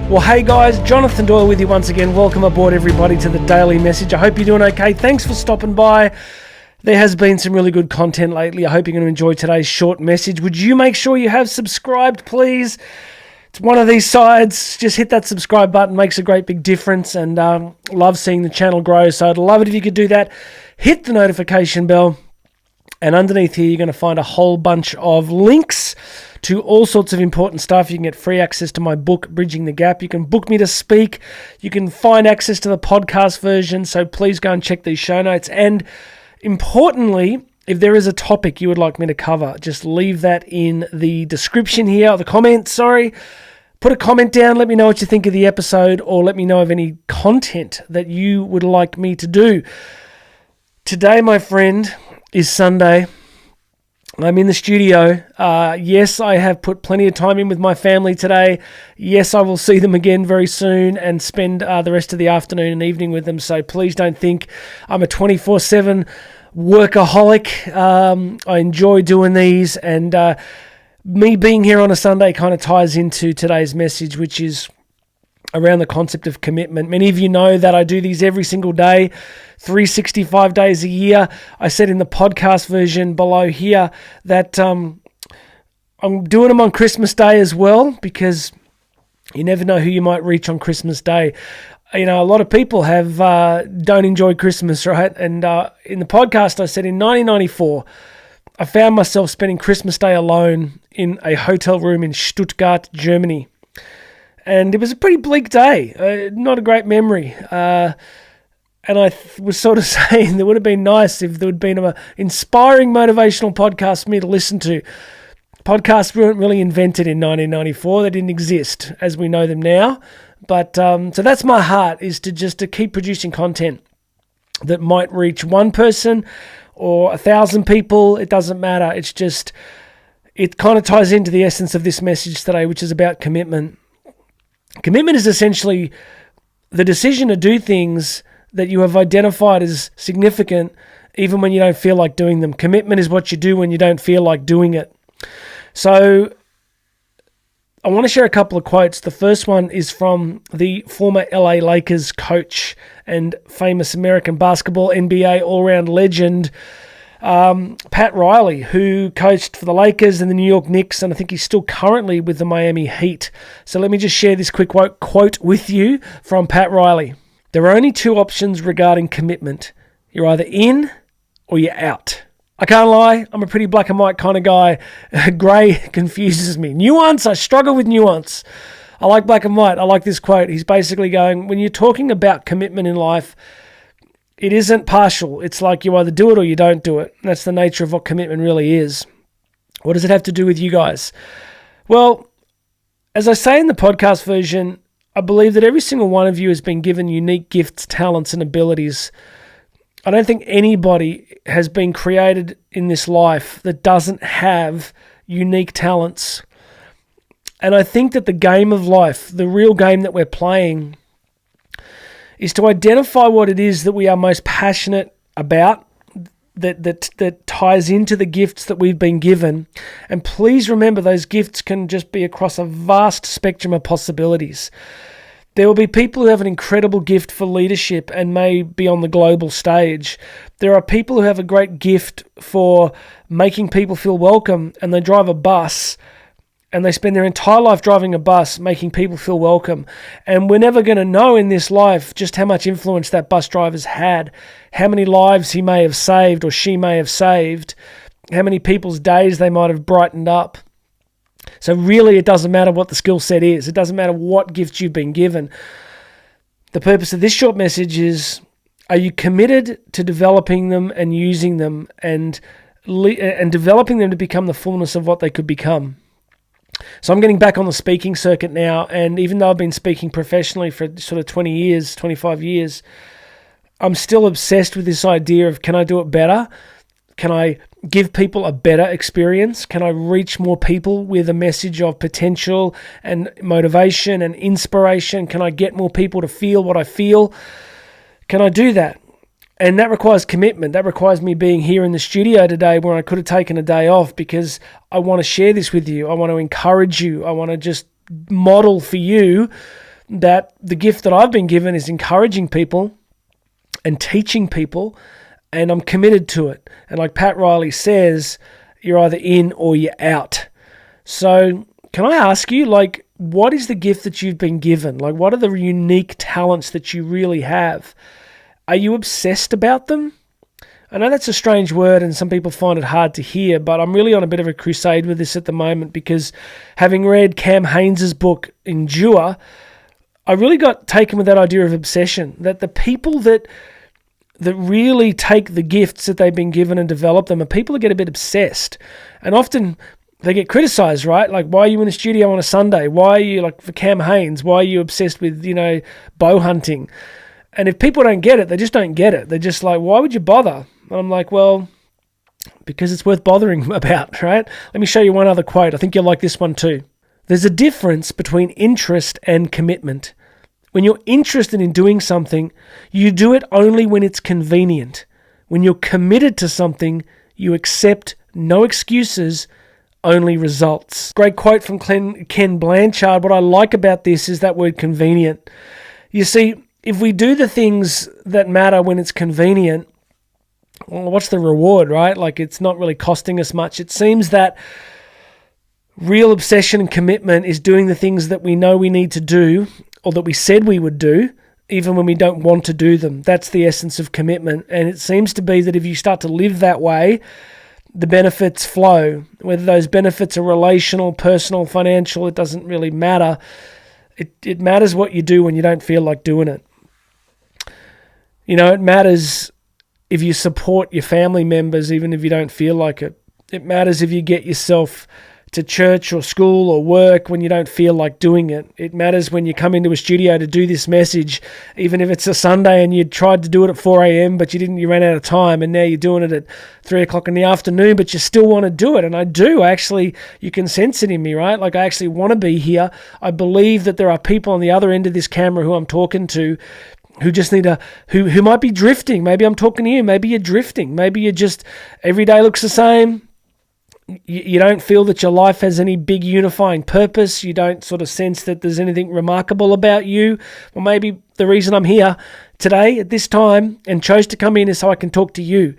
Well, hey guys, Jonathan Doyle with you once again. Welcome aboard everybody to the Daily Message. I hope you're doing okay. Thanks for stopping by. There has been some really good content lately. I hope you're going to enjoy today's short message. Would you make sure you have subscribed, please? It's one of these sides. Just hit that subscribe button. Makes a great big difference, and love seeing the channel grow. So I'd love it if you could do that. Hit the notification bell. And underneath here, you're going to find a whole bunch of links to all sorts of important stuff. You can get free access to my book, Bridging the Gap. You can book me to speak. You can find access to the podcast version. So please go and check these show notes. And importantly, if there is a topic you would like me to cover, just leave that in the description here, or the comments, sorry. Put a comment down. Let me know what you think of the episode, or let me know of any content that you would like me to do. Today, my friend, is Sunday. I'm in the studio. Yes, I have put plenty of time in with my family today. Yes, I will see them again very soon and spend the rest of the afternoon and evening with them. So please don't think I'm a 24/7 workaholic. I enjoy doing these, and me being here on a Sunday kind of ties into today's message, which is around the concept of commitment. Many of you know that I do these every single day, 365 days a year. I said in the podcast version below here that I'm doing them on Christmas Day as well, because you never know who you might reach on Christmas Day. You know, a lot of people don't enjoy Christmas, right? And in the podcast, I said in 1994, I found myself spending Christmas Day alone in a hotel room in Stuttgart, Germany. And it was a pretty bleak day, not a great memory. And I was sort of saying it would have been nice if there would have been an inspiring motivational podcast for me to listen to. Podcasts weren't really invented in 1994. They didn't exist as we know them now. But so that's my heart, is to keep producing content that might reach one person or 1,000 people. It doesn't matter. It's just, it kind of ties into the essence of this message today, which is about commitment. Commitment is essentially the decision to do things that you have identified as significant, even when you don't feel like doing them. Commitment is what you do when you don't feel like doing it. So I want to share a couple of quotes. The first one is from the former LA Lakers coach and famous American basketball NBA all-round legend, Pat Riley, who coached for the Lakers and the New York Knicks, and I think he's still currently with the Miami Heat. So let me just share this quick quote with you from Pat Riley. There are only two options regarding commitment. You're either in or you're out. I can't lie, I'm a pretty black and white kind of guy. Grey confuses me. Nuance, I struggle with nuance. I like black and white. I like this quote. He's basically going, when you're talking about commitment in life, it isn't partial. It's like you either do it or you don't do it. That's the nature of what commitment really is. What does it have to do with you guys? Well, as I say in the podcast version, I believe that every single one of you has been given unique gifts, talents, and abilities. I don't think anybody has been created in this life that doesn't have unique talents. And I think that the game of life, the real game that we're playing, is to identify what it is that we are most passionate about, that ties into the gifts that we've been given. And please remember, those gifts can just be across a vast spectrum of possibilities. There will be people who have an incredible gift for leadership and may be on the global stage. There are people who have a great gift for making people feel welcome, and they drive a bus, and they spend their entire life driving a bus, making people feel welcome. And we're never going to know in this life just how much influence that bus driver's had, how many lives he may have saved or she may have saved, how many people's days they might have brightened up. So really, it doesn't matter what the skill set is. It doesn't matter what gifts you've been given. The purpose of this short message is, are you committed to developing them and using them and developing them to become the fullness of what they could become? So I'm getting back on the speaking circuit now, and even though I've been speaking professionally for sort of 20 years, 25 years, I'm still obsessed with this idea of, can I do it better? Can I give people a better experience? Can I reach more people with a message of potential and motivation and inspiration? Can I get more people to feel what I feel? Can I do that? And that requires commitment. That requires me being here in the studio today, where I could have taken a day off, because I want to share this with you. I want to encourage you. I want to just model for you that the gift that I've been given is encouraging people and teaching people, and I'm committed to it. And like Pat Riley says, you're either in or you're out. So can I ask you, like, what is the gift that you've been given? Like, what are the unique talents that you really have? Are you obsessed about them? I know that's a strange word and some people find it hard to hear, but I'm really on a bit of a crusade with this at the moment, because having read Cam Haynes' book, Endure, I really got taken with that idea of obsession, that the people that really take the gifts that they've been given and develop them are people that get a bit obsessed. And often they get criticized, right? Like, why are you in the studio on a Sunday? Why are you, like for Cam Haynes, why are you obsessed with, bow hunting? And if people don't get it, they just don't get it. They're just like, why would you bother? And I'm like, well, because it's worth bothering about, right? Let me show you one other quote. I think you'll like this one too. There's a difference between interest and commitment. When you're interested in doing something, you do it only when it's convenient. When you're committed to something, you accept no excuses, only results. Great quote from Ken Blanchard. What I like about this is that word convenient. You see, if we do the things that matter when it's convenient, well, what's the reward, right? Like, it's not really costing us much. It seems that real obsession and commitment is doing the things that we know we need to do, or that we said we would do, even when we don't want to do them. That's the essence of commitment. And it seems to be that if you start to live that way, the benefits flow. Whether those benefits are relational, personal, financial, it doesn't really matter. It matters what you do when you don't feel like doing it. It matters if you support your family members, even if you don't feel like it. It matters if you get yourself to church or school or work when you don't feel like doing it. It matters when you come into a studio to do this message, even if it's a Sunday and you tried to do it at 4 a.m, but you ran out of time, and now you're doing it at 3 o'clock in the afternoon, but you still want to do it. And I do actually, you can sense it in me, right? Like, I actually want to be here. I believe that there are people on the other end of this camera who I'm talking to who just need who might be drifting. Maybe I'm talking to you. Maybe you're drifting. Maybe you're just, every day looks the same. You don't feel that your life has any big unifying purpose. You don't sort of sense that there's anything remarkable about you. Well, maybe the reason I'm here today at this time and chose to come in is so I can talk to you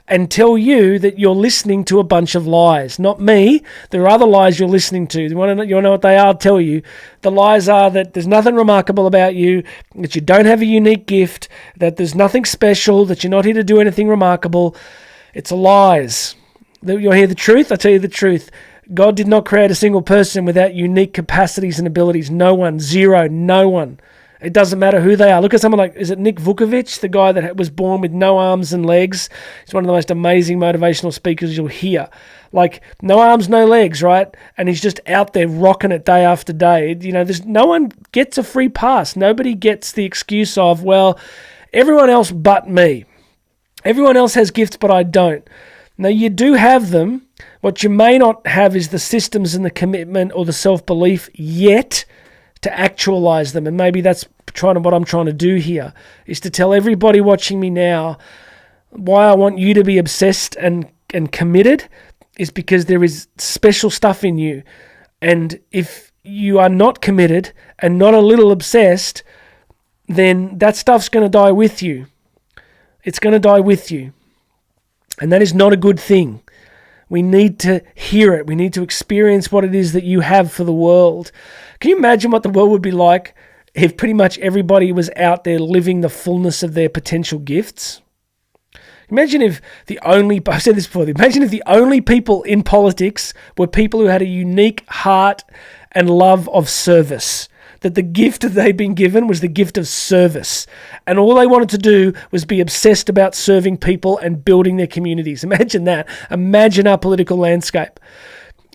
and tell you that you're listening to a bunch of lies. Not me. There are other lies you're listening to. You want to know what they are? I'll tell you. The lies are that there's nothing remarkable about you, that you don't have a unique gift, that there's nothing special, that you're not here to do anything remarkable. It's lies. You'll hear the truth? I'll tell you the truth. God did not create a single person without unique capacities and abilities. No one. Zero. No one. It doesn't matter who they are. Look at someone like, is it Nick Vukovic, the guy that was born with no arms and legs? He's one of the most amazing motivational speakers you'll hear. Like, no arms, no legs, right? And he's just out there rocking it day after day. There's no one gets a free pass. Nobody gets the excuse of, well, everyone else but me. Everyone else has gifts, but I don't. Now, you do have them. What you may not have is the systems and the commitment or the self-belief yet to actualize them. And maybe that's what I'm trying to do here, is to tell everybody watching me now why I want you to be obsessed and committed is because there is special stuff in you. And if you are not committed and not a little obsessed, then that stuff's going to die with you. It's going to die with you. And that is not a good thing. We need to hear it. We need to experience what it is that you have for the world. Can you imagine what the world would be like if pretty much everybody was out there living the fullness of their potential gifts? Imagine if I've said this before, imagine if the only people in politics were people who had a unique heart and love of service. That the gift that they'd been given was the gift of service. And all they wanted to do was be obsessed about serving people and building their communities. Imagine that. Imagine our political landscape.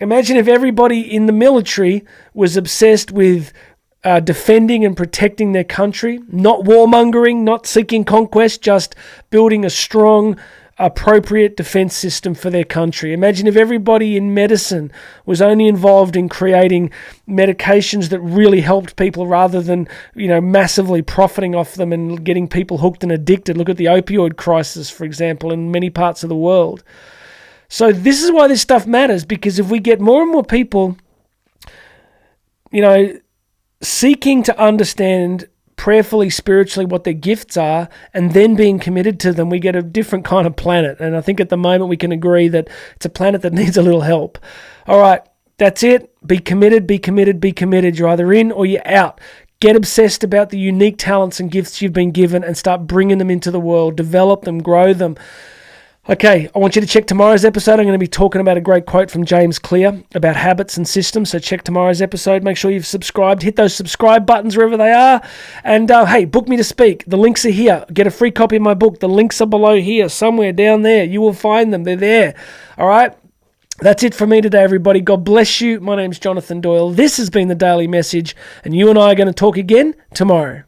Imagine if everybody in the military was obsessed with defending and protecting their country, not warmongering, not seeking conquest, just building a strong, appropriate defense system for their country. Imagine if everybody in medicine was only involved in creating medications that really helped people rather than, massively profiting off them and getting people hooked and addicted. Look at the opioid crisis, for example, in many parts of the world. So this is why this stuff matters, because if we get more and more people, seeking to understand prayerfully, spiritually, what their gifts are, and then being committed to them, we get a different kind of planet. And I think at the moment we can agree that it's a planet that needs a little help. All right, that's it. Be committed, be committed, be committed. You're either in or you're out. Get obsessed about the unique talents and gifts you've been given and start bringing them into the world. Develop them, grow them. Okay, I want you to check tomorrow's episode. I'm going to be talking about a great quote from James Clear about habits and systems. So check tomorrow's episode. Make sure you've subscribed. Hit those subscribe buttons wherever they are. And hey, book me to speak. The links are here. Get a free copy of my book. The links are below here, somewhere down there. You will find them. They're there. All right? That's it for me today, everybody. God bless you. My name's Jonathan Doyle. This has been the Daily Message, and you and I are going to talk again tomorrow.